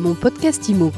Mon podcast IMO.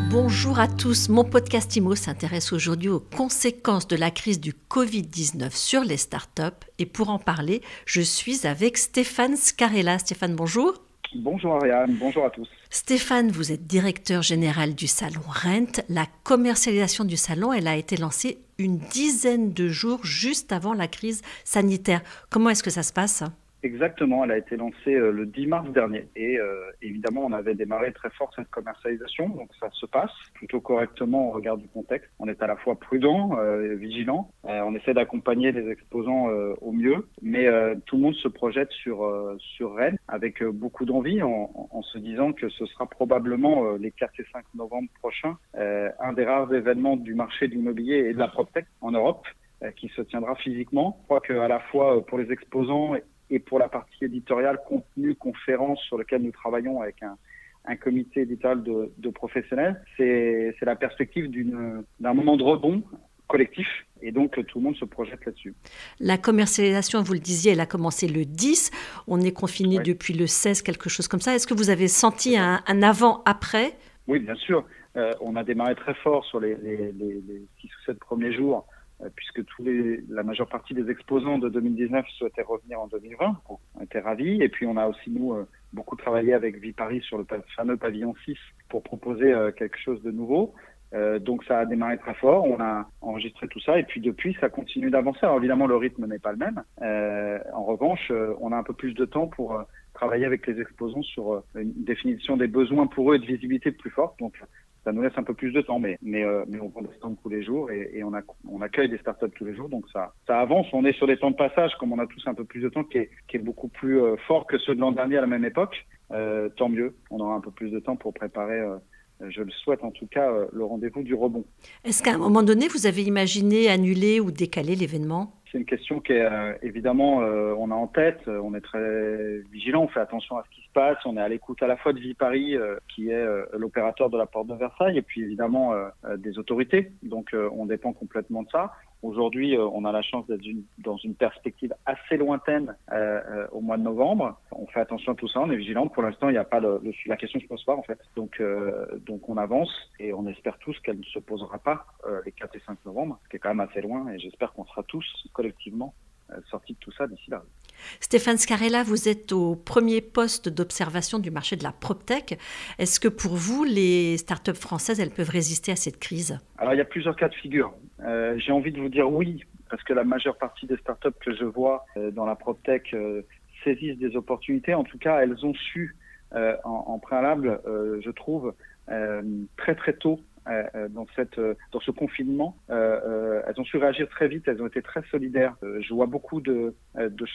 Bonjour à tous, mon podcast IMO s'intéresse aujourd'hui aux conséquences de la crise du Covid-19 sur les startups. Et pour en parler, je suis avec Stéphane Scarella. Stéphane, bonjour. Bonjour Ariane, bonjour à tous. Stéphane, vous êtes directeur général du salon Rent. La commercialisation du salon, elle a été lancée une dizaine de jours juste avant la crise sanitaire. Comment est-ce que ça se passe ? Exactement, elle a été lancée le 10 mars dernier et évidemment on avait démarré très fort cette commercialisation, donc ça se passe plutôt correctement au regard du contexte. On est à la fois prudent, vigilant, on essaie d'accompagner les exposants au mieux, mais tout le monde se projette sur Rennes avec beaucoup d'envie en se disant que ce sera probablement les 4 et 5 novembre prochains un des rares événements du marché de l'immobilier et de la PropTech en Europe qui se tiendra physiquement. Je crois qu'à la fois pour les exposants et pour la partie éditoriale, contenu, conférence sur lequel nous travaillons avec un comité éditorial de professionnels, c'est la perspective d'un moment de rebond collectif et donc tout le monde se projette là-dessus. La commercialisation, vous le disiez, elle a commencé le 10, on est confiné depuis le 16, quelque chose comme ça. Est-ce que vous avez senti un avant-après ? Oui, bien sûr. On a démarré très fort sur les 6 ou 7 premiers jours puisque la majeure partie des exposants de 2019 souhaitaient revenir en 2020. On était ravis. Et puis, on a aussi, nous, beaucoup travaillé avec Viparis sur le fameux pavillon 6 pour proposer quelque chose de nouveau. Donc, ça a démarré très fort. On a enregistré tout ça. Et puis, depuis, ça continue d'avancer. Alors, évidemment, le rythme n'est pas le même. En revanche, on a un peu plus de temps pour travailler avec les exposants sur une définition des besoins pour eux et de visibilité plus forte. Donc, ça nous laisse un peu plus de temps, mais on prend des stands tous les jours et on accueille des startups tous les jours, donc ça avance. On est sur des temps de passage, comme on a tous un peu plus de temps, qui est beaucoup plus fort que ceux de l'an dernier à la même époque. Tant mieux, on aura un peu plus de temps pour préparer, je le souhaite en tout cas, le rendez-vous du rebond. Est-ce qu'à un moment donné, vous avez imaginé annuler ou décaler l'événement ? C'est une question qui est évidemment, on a en tête, on est très vigilant, on fait attention à ce qui se passe, on est à l'écoute à la fois de Viparis, qui est l'opérateur de la porte de Versailles, et puis évidemment des autorités, donc on dépend complètement de ça. Aujourd'hui, on a la chance d'être dans une perspective assez lointaine au mois de novembre. On fait attention à tout ça, on est vigilant. Pour l'instant, il n'y a pas la question ne se pose pas en fait. Donc on avance et on espère tous qu'elle ne se posera pas les 4 et 5 novembre, ce qui est quand même assez loin. Et j'espère qu'on sera tous collectivement sortis de tout ça d'ici là. Stéphane Scarella, vous êtes au premier poste d'observation du marché de la PropTech. Est-ce que pour vous, les startups françaises, elles peuvent résister à cette crise ? Alors, il y a plusieurs cas de figure. J'ai envie de vous dire oui, parce que la majeure partie des startups que je vois dans la PropTech saisissent des opportunités. En tout cas, elles ont su, en préalable, je trouve, très très tôt, dans ce confinement, elles ont su réagir très vite, elles ont été très solidaires. Je vois beaucoup de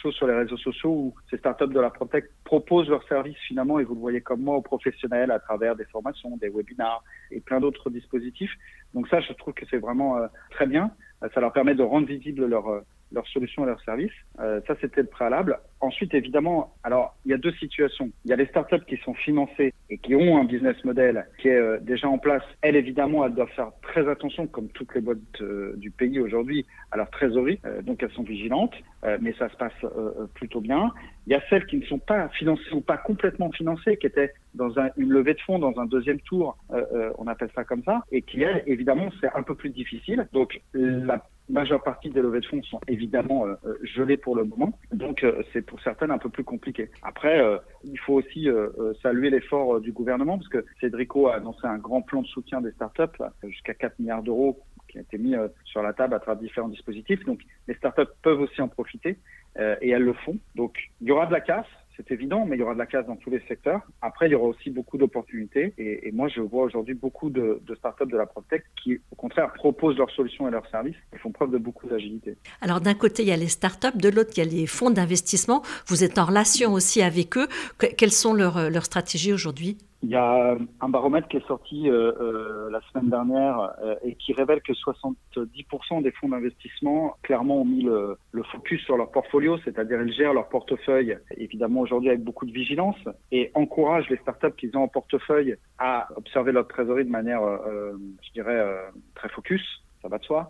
choses sur les réseaux sociaux où ces startups de la PropTech proposent leurs services finalement, et vous le voyez comme moi, aux professionnels à travers des formations, des webinars et plein d'autres dispositifs. Donc ça, je trouve que c'est vraiment très bien. Ça leur permet de rendre visibles leurs solutions et leurs services. Ça, c'était le préalable. Ensuite, évidemment, alors, il y a deux situations. Il y a les startups qui sont financées et qui ont un business model qui est déjà en place. Elles, évidemment, elles doivent faire très attention, comme toutes les boîtes du pays aujourd'hui, à leur trésorerie. Donc, elles sont vigilantes, mais ça se passe plutôt bien. Il y a celles qui ne sont pas financées ou pas complètement financées, qui étaient dans une levée de fonds, dans un deuxième tour, on appelle ça comme ça, et qui, elles, évidemment, c'est un peu plus difficile. Donc, la majeure partie des levées de fonds sont évidemment gelées pour le moment. Donc, c'est pour certaines un peu plus compliqué. Après, il faut aussi saluer l'effort du gouvernement, parce que Cédrico a annoncé un grand plan de soutien des startups, jusqu'à 4 milliards d'euros, qui a été mis sur la table à travers différents dispositifs. Donc, les startups peuvent aussi en profiter, et elles le font. Donc, il y aura de la casse. C'est évident, mais il y aura de la casse dans tous les secteurs. Après, il y aura aussi beaucoup d'opportunités. Et moi, je vois aujourd'hui beaucoup de startups de la PropTech qui, au contraire, proposent leurs solutions et leurs services et font preuve de beaucoup d'agilité. Alors, d'un côté, il y a les startups, de l'autre, il y a les fonds d'investissement. Vous êtes en relation aussi avec eux. Quelles sont leurs stratégies aujourd'hui ? Il y a un baromètre qui est sorti la semaine dernière et qui révèle que 70% des fonds d'investissement clairement ont mis le focus sur leur portfolio, c'est-à-dire ils gèrent leur portefeuille, évidemment aujourd'hui avec beaucoup de vigilance, et encouragent les startups qu'ils ont en portefeuille à observer leur trésorerie de manière, je dirais, très focus, ça va de soi.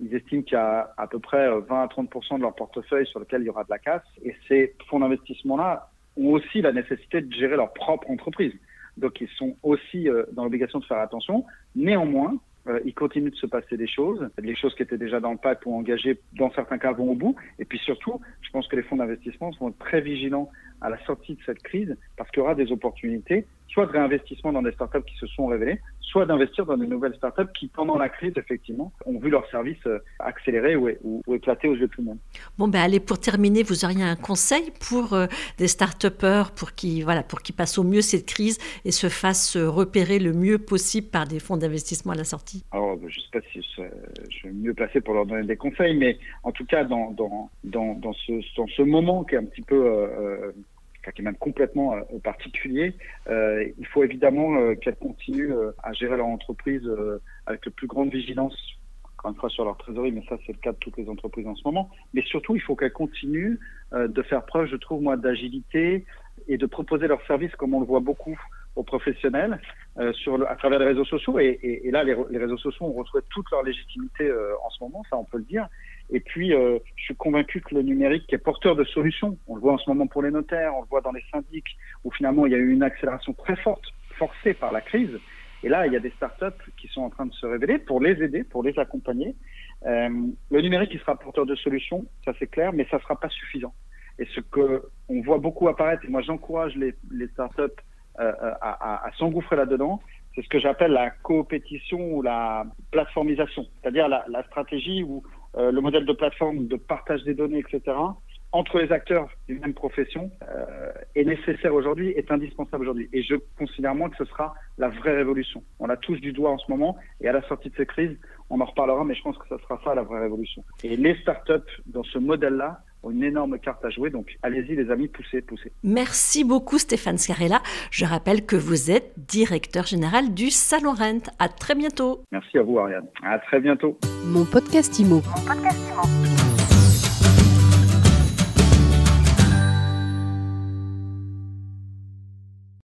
Ils estiment qu'il y a à peu près 20 à 30% de leur portefeuille sur lequel il y aura de la casse. Et ces fonds d'investissement-là ont aussi la nécessité de gérer leur propre entreprise. Donc, ils sont aussi dans l'obligation de faire attention. Néanmoins, il continue de se passer des choses. Les choses qui étaient déjà dans le pipe ou engagées, dans certains cas, vont au bout. Et puis surtout, je pense que les fonds d'investissement vont être très vigilants à la sortie de cette crise parce qu'il y aura des opportunités, soit de réinvestissement dans des startups qui se sont révélées, soit d'investir dans de nouvelles startups qui, pendant la crise, effectivement, ont vu leurs services accélérer ou éclater aux yeux de tout le monde. Bon, allez, pour terminer, vous auriez un conseil pour des start-upers pour qu'ils passent au mieux cette crise et se fassent repérer le mieux possible par des fonds d'investissement à la sortie? Alors, je ne sais pas si je suis mieux placé pour leur donner des conseils, mais en tout cas, dans ce moment qui est un petit peu... qui est même complètement particulier, il faut évidemment qu'elles continuent à gérer leur entreprise avec la plus grande vigilance, encore une fois sur leur trésorerie, mais ça c'est le cas de toutes les entreprises en ce moment. Mais surtout, il faut qu'elles continuent de faire preuve, je trouve moi, d'agilité et de proposer leurs services comme on le voit beaucoup aux professionnels à travers les réseaux sociaux. Et là, les réseaux sociaux ont retrouvé toute leur légitimité en ce moment, ça on peut le dire. Et puis, je suis convaincu que le numérique est porteur de solutions. On le voit en ce moment pour les notaires, on le voit dans les syndics, où finalement il y a eu une accélération très forte, forcée par la crise. Et là, il y a des startups qui sont en train de se révéler pour les aider, pour les accompagner. Le numérique, il sera porteur de solutions, ça c'est clair, mais ça ne sera pas suffisant. Et ce qu'on voit beaucoup apparaître, et moi j'encourage les startups à s'engouffrer là-dedans, c'est ce que j'appelle la coopétition ou la plateformisation, c'est-à-dire la stratégie où le modèle de plateforme de partage des données, etc., entre les acteurs d'une même profession est nécessaire aujourd'hui, est indispensable aujourd'hui. Et je considère moi que ce sera la vraie révolution. On la touche du doigt en ce moment, et à la sortie de cette crise, on en reparlera, mais je pense que ce sera ça la vraie révolution. Et les startups dans ce modèle-là ont une énorme carte à jouer, donc allez-y les amis, poussez. Merci beaucoup Stéphane Scarella. Je rappelle que vous êtes directeur général du Salon Rent. À très bientôt. Merci à vous Ariane. À très bientôt. Mon podcast IMO.